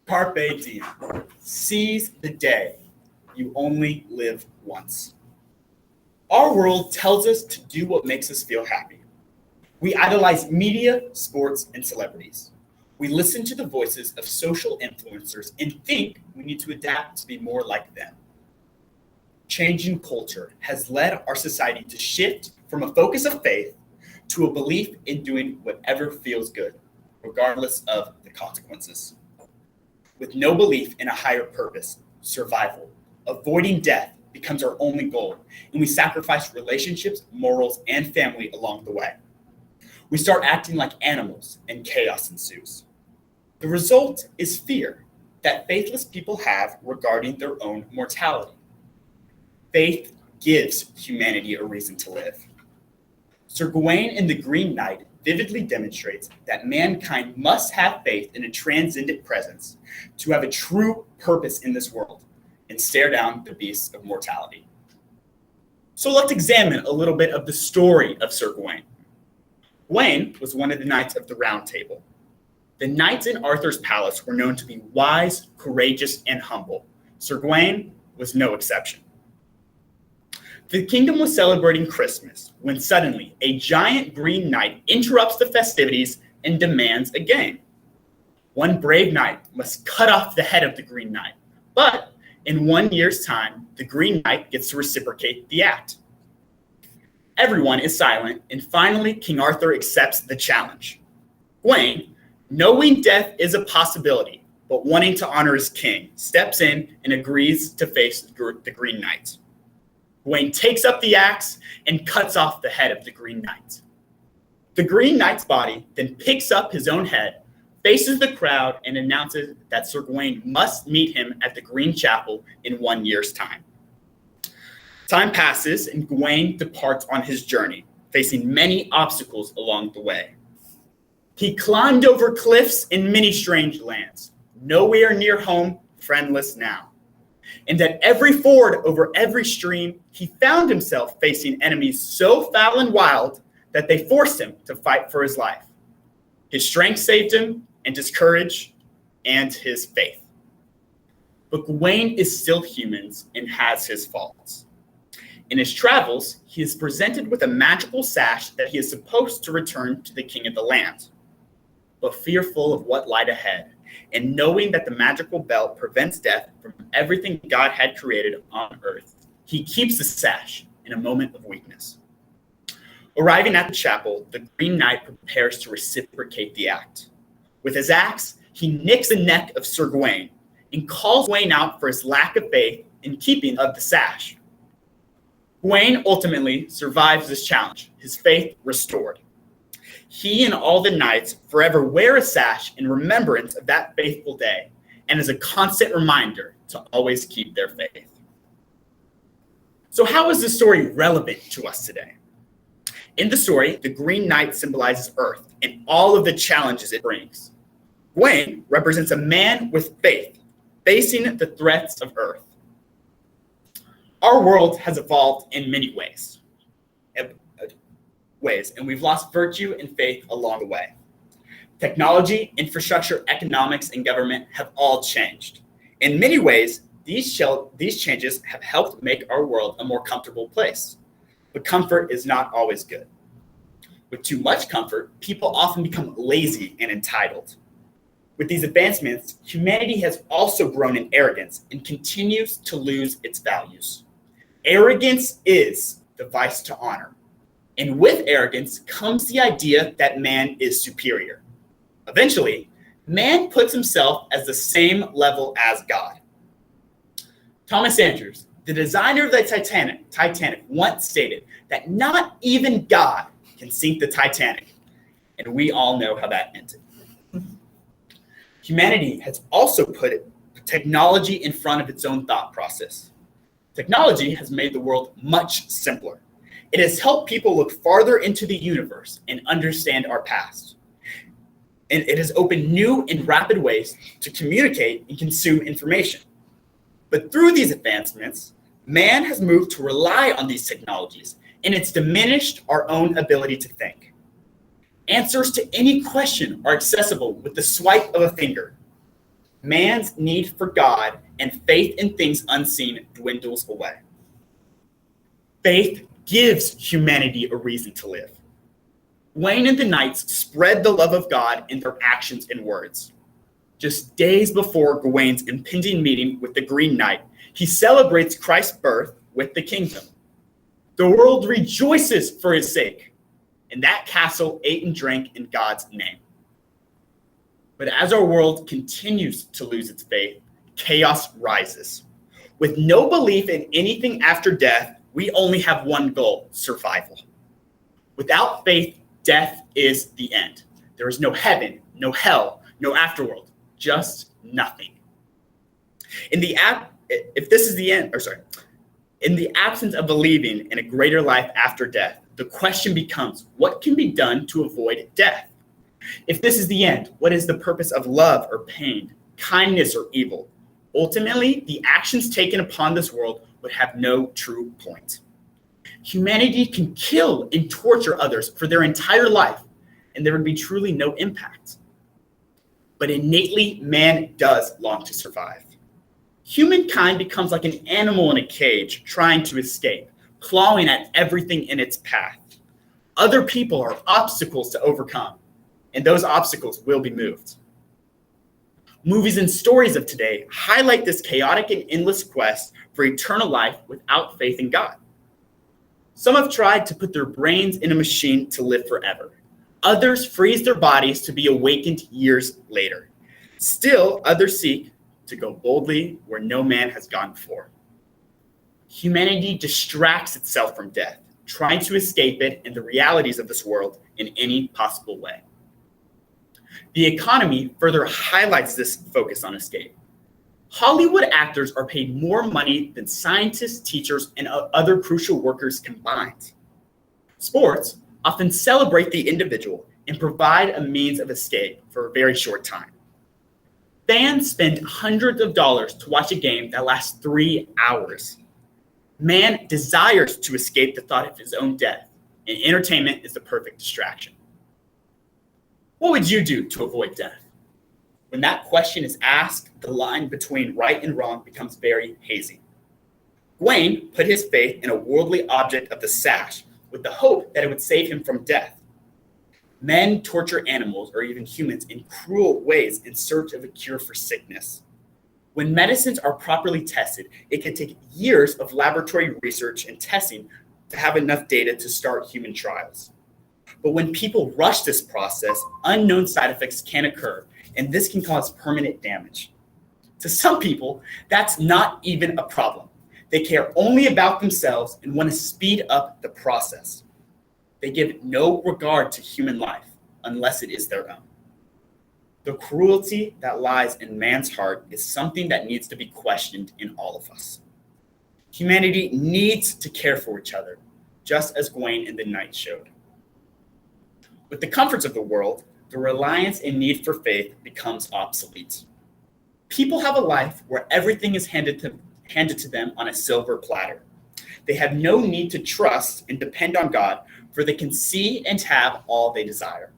Carpe diem. Seize the day. You only live once. Our world tells us to do what makes us feel happy. We idolize media, sports, and celebrities. We listen to the voices of social influencers and think we need to adapt to be more like them. Changing culture has led our society to shift from a focus of faith to a belief in doing whatever feels good, regardless of the consequences. With no belief in a higher purpose, survival, avoiding death becomes our only goal, and we sacrifice relationships, morals, and family along the way. We start acting like animals, and chaos ensues. The result is fear that faithless people have regarding their own mortality. Faith gives humanity a reason to live. Sir Gawain in The Green Knight vividly demonstrates that mankind must have faith in a transcendent presence to have a true purpose in this world and stare down the beasts of mortality. So let's examine a little bit of the story of Sir Gawain. Gawain was one of the knights of the Round Table. The knights in Arthur's palace were known to be wise, courageous, and humble. Sir Gawain was no exception. The kingdom was celebrating Christmas when suddenly a giant green knight interrupts the festivities and demands a game. One brave knight must cut off the head of the Green Knight, but in 1 year's time, the Green Knight gets to reciprocate the act. Everyone is silent, and finally King Arthur accepts the challenge. Gawain, knowing death is a possibility, but wanting to honor his king, steps in and agrees to face the Green Knight. Gawain takes up the axe and cuts off the head of the Green Knight. The Green Knight's body then picks up his own head, faces the crowd, and announces that Sir Gawain must meet him at the Green Chapel in 1 year's time. Time passes, and Gawain departs on his journey, facing many obstacles along the way. He climbed over cliffs in many strange lands, nowhere near home, friendless now. And at every ford over every stream, he found himself facing enemies so foul and wild that they forced him to fight for his life. His strength saved him, and his courage, and his faith. But Gawain is still human and has his faults. In his travels, he is presented with a magical sash that he is supposed to return to the king of the land. But fearful of what lied ahead, and knowing that the magical belt prevents death from everything God had created on earth, he keeps the sash in a moment of weakness. Arriving at the chapel, the Green Knight prepares to reciprocate the act. With his axe, he nicks the neck of Sir Gawain and calls Gawain out for his lack of faith in keeping of the sash. Gawain ultimately survives this challenge, his faith restored. He and all the knights forever wear a sash in remembrance of that faithful day and as a constant reminder to always keep their faith. So how is this story relevant to us today? In the story, the Green Knight symbolizes Earth and all of the challenges it brings. Gawain represents a man with faith, facing the threats of Earth. Our world has evolved in many ways, and we've lost virtue and faith along the way. Technology, infrastructure, economics, and government have all changed. In many ways, these changes have helped make our world a more comfortable place. But comfort is not always good. With too much comfort, people often become lazy and entitled. With these advancements, humanity has also grown in arrogance and continues to lose its values. Arrogance is the vice to honor. And with arrogance comes the idea that man is superior. Eventually, man puts himself as the same level as God. Thomas Andrews, the designer of the Titanic, once stated that not even God can sink the Titanic. And we all know how that ended. Humanity has also put technology in front of its own thought process. Technology has made the world much simpler. It has helped people look farther into the universe and understand our past. And it has opened new and rapid ways to communicate and consume information. But through these advancements, man has moved to rely on these technologies, and it's diminished our own ability to think. Answers to any question are accessible with the swipe of a finger. Man's need for God and faith in things unseen dwindles away. Faith gives humanity a reason to live. Gawain and the knights spread the love of God in their actions and words. Just days before Gawain's impending meeting with the Green Knight, he celebrates Christ's birth with the kingdom. The world rejoices for his sake, and that castle ate and drank in God's name. But as our world continues to lose its faith, chaos rises. With no belief in anything after death, we only have one goal: survival. Without faith, death is the end. There is no heaven, no hell, no afterworld, just nothing. In the absence of believing in a greater life after death, the question becomes, what can be done to avoid death? If this is the end, what is the purpose of love or pain, kindness or evil? Ultimately, the actions taken upon this world would have no true point. Humanity can kill and torture others for their entire life, and there would be truly no impact. But innately, man does long to survive. Humankind becomes like an animal in a cage trying to escape, clawing at everything in its path. Other people are obstacles to overcome, and those obstacles will be moved. Movies and stories of today highlight this chaotic and endless quest for eternal life without faith in God. Some have tried to put their brains in a machine to live forever. Others freeze their bodies to be awakened years later. Still, others seek to go boldly where no man has gone before. Humanity distracts itself from death, trying to escape it and the realities of this world in any possible way. The economy further highlights this focus on escape. Hollywood actors are paid more money than scientists, teachers, and other crucial workers combined. Sports often celebrate the individual and provide a means of escape for a very short time. Fans spend hundreds of dollars to watch a game that lasts 3 hours. Man desires to escape the thought of his own death, and entertainment is the perfect distraction. What would you do to avoid death? When that question is asked, the line between right and wrong becomes very hazy. Gawain put his faith in a worldly object of the sash with the hope that it would save him from death. Men torture animals or even humans in cruel ways in search of a cure for sickness. When medicines are properly tested, it can take years of laboratory research and testing to have enough data to start human trials. But when people rush this process, unknown side effects can occur, and this can cause permanent damage. To some people, that's not even a problem. They care only about themselves and want to speed up the process. They give no regard to human life unless it is their own. The cruelty that lies in man's heart is something that needs to be questioned in all of us. Humanity needs to care for each other, just as Gawain and the knight showed. With the comforts of the world, the reliance and need for faith becomes obsolete. People have a life where everything is handed to them on a silver platter. They have no need to trust and depend on God, for they can see and have all they desire.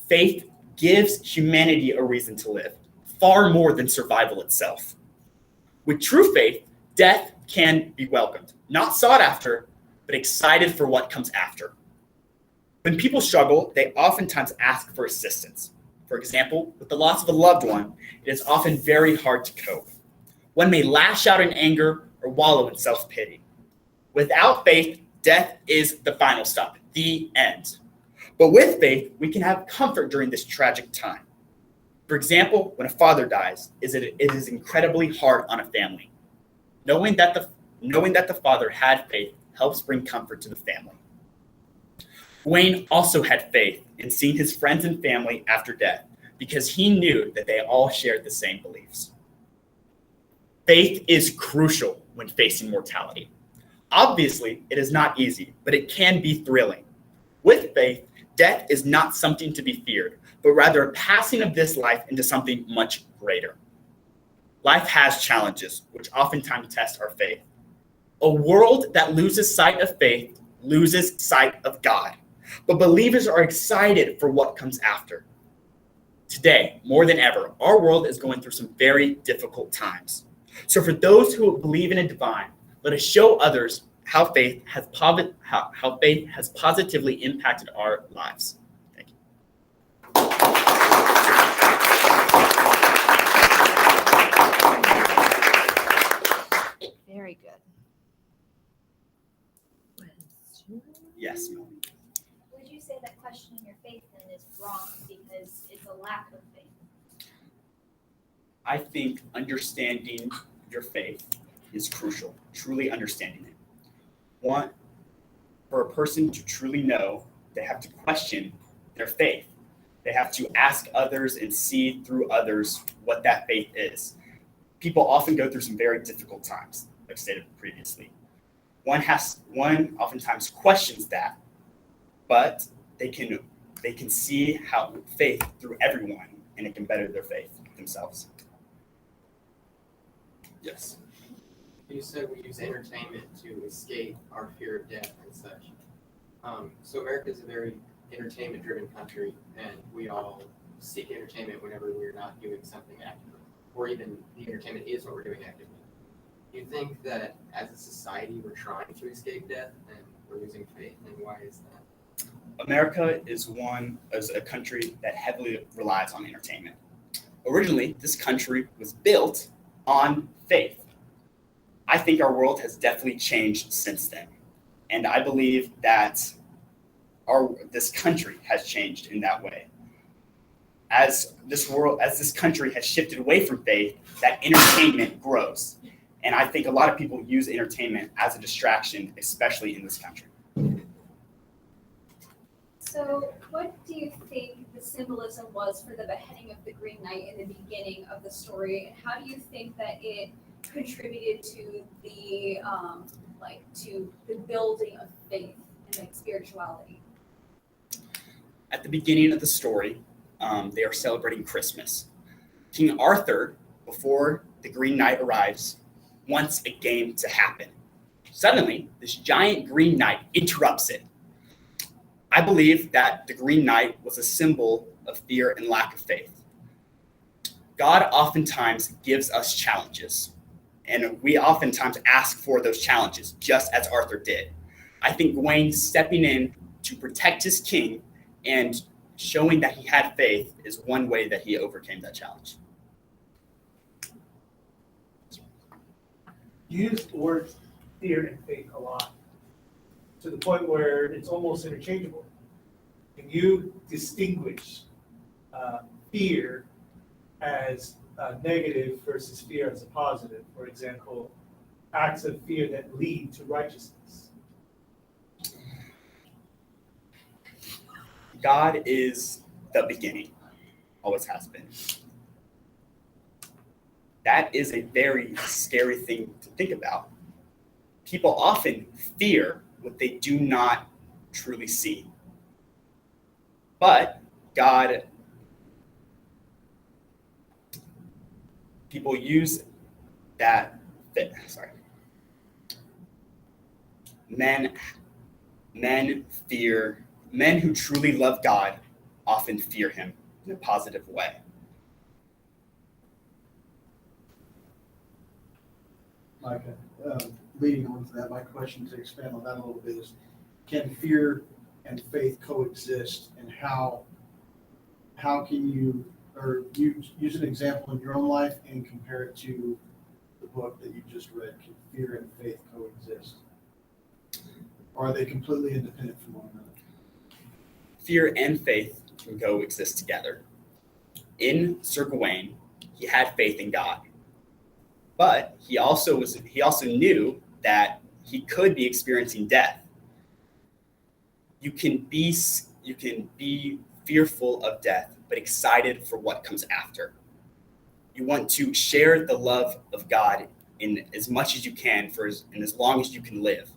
Faith gives humanity a reason to live, far more than survival itself. With true faith, death can be welcomed, not sought after, but excited for what comes after. When people struggle, they oftentimes ask for assistance. For example, with the loss of a loved one, it is often very hard to cope. One may lash out in anger or wallow in self-pity. Without faith, death is the final stop, the end. But with faith, we can have comfort during this tragic time. For example, when a father dies, it is incredibly hard on a family. Knowing that the father had faith helps bring comfort to the family. Gawain also had faith in seeing his friends and family after death because he knew that they all shared the same beliefs. Faith is crucial when facing mortality. Obviously, it is not easy, but it can be thrilling. With faith, death is not something to be feared, but rather a passing of this life into something much greater. Life has challenges, which oftentimes test our faith. A world that loses sight of faith loses sight of God. but believers are excited for what comes after. Today, more than ever, our world is going through some very difficult times. So for those who believe in a divine, let us show others how faith has positively impacted our lives. Thank you. Very good. Yes, Melanie. Would you say that questioning your faith then is wrong because it's a lack of faith? I think understanding your faith is crucial, truly understanding it. For a person to truly know, they have to question their faith. They have to ask others and see through others what that faith is. People often go through some very difficult times, like stated previously. One oftentimes questions that, but they can see how faith through everyone, and it can better their faith themselves. Yes. You said we use entertainment to escape our fear of death and such. So America is a very entertainment-driven country, and we all seek entertainment whenever we're not doing something actively, or even the entertainment is what we're doing actively. Do you think that as a society we're trying to escape death and we're losing faith, and why is that? America is a country that heavily relies on entertainment. Originally, this country was built on faith. I think our world has definitely changed since then. And I believe that this country has changed in that way. As this country has shifted away from faith, that entertainment grows. And I think a lot of people use entertainment as a distraction, especially in this country. So what do you think the symbolism was for the beheading of the Green Knight in the beginning of the story? And how do you think that it contributed to the building of faith and like spirituality? At the beginning of the story, they are celebrating Christmas. King Arthur, before the Green Knight arrives, wants a game to happen. Suddenly, this giant Green Knight interrupts it. I believe that the Green Knight was a symbol of fear and lack of faith. God oftentimes gives us challenges, and we oftentimes ask for those challenges, just as Arthur did. I think Gawain stepping in to protect his king and showing that he had faith is one way that he overcame that challenge. You use the words fear and faith a lot, to the point where it's almost interchangeable. Can you distinguish fear as a negative versus fear as a positive? For example, acts of fear that lead to righteousness. God is the beginning, always has been. That is a very scary thing to think about. People often fear what they do not truly see. But people use that, men who truly love God often fear him in a positive way. Micah, leading on to that, my question to expand on that a little bit is, can fear and faith coexist, and how can you, or you use an example in your own life and compare it to the book that you just read? Can fear and faith coexist? Or are they completely independent from one another? Fear and faith can coexist together. In Sir Gawain, he had faith in God. But he also knew that he could be experiencing death. You can be fearful of death, but excited for what comes after. You want to share the love of God in as much as you can and as long as you can live.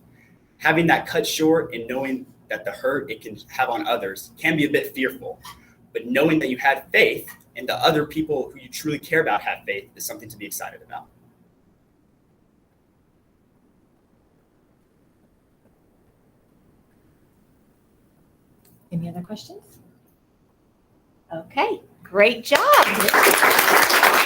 Having that cut short and knowing that the hurt it can have on others can be a bit fearful. But knowing that you had faith and the other people who you truly care about have faith is something to be excited about. Any other questions? Okay, great job.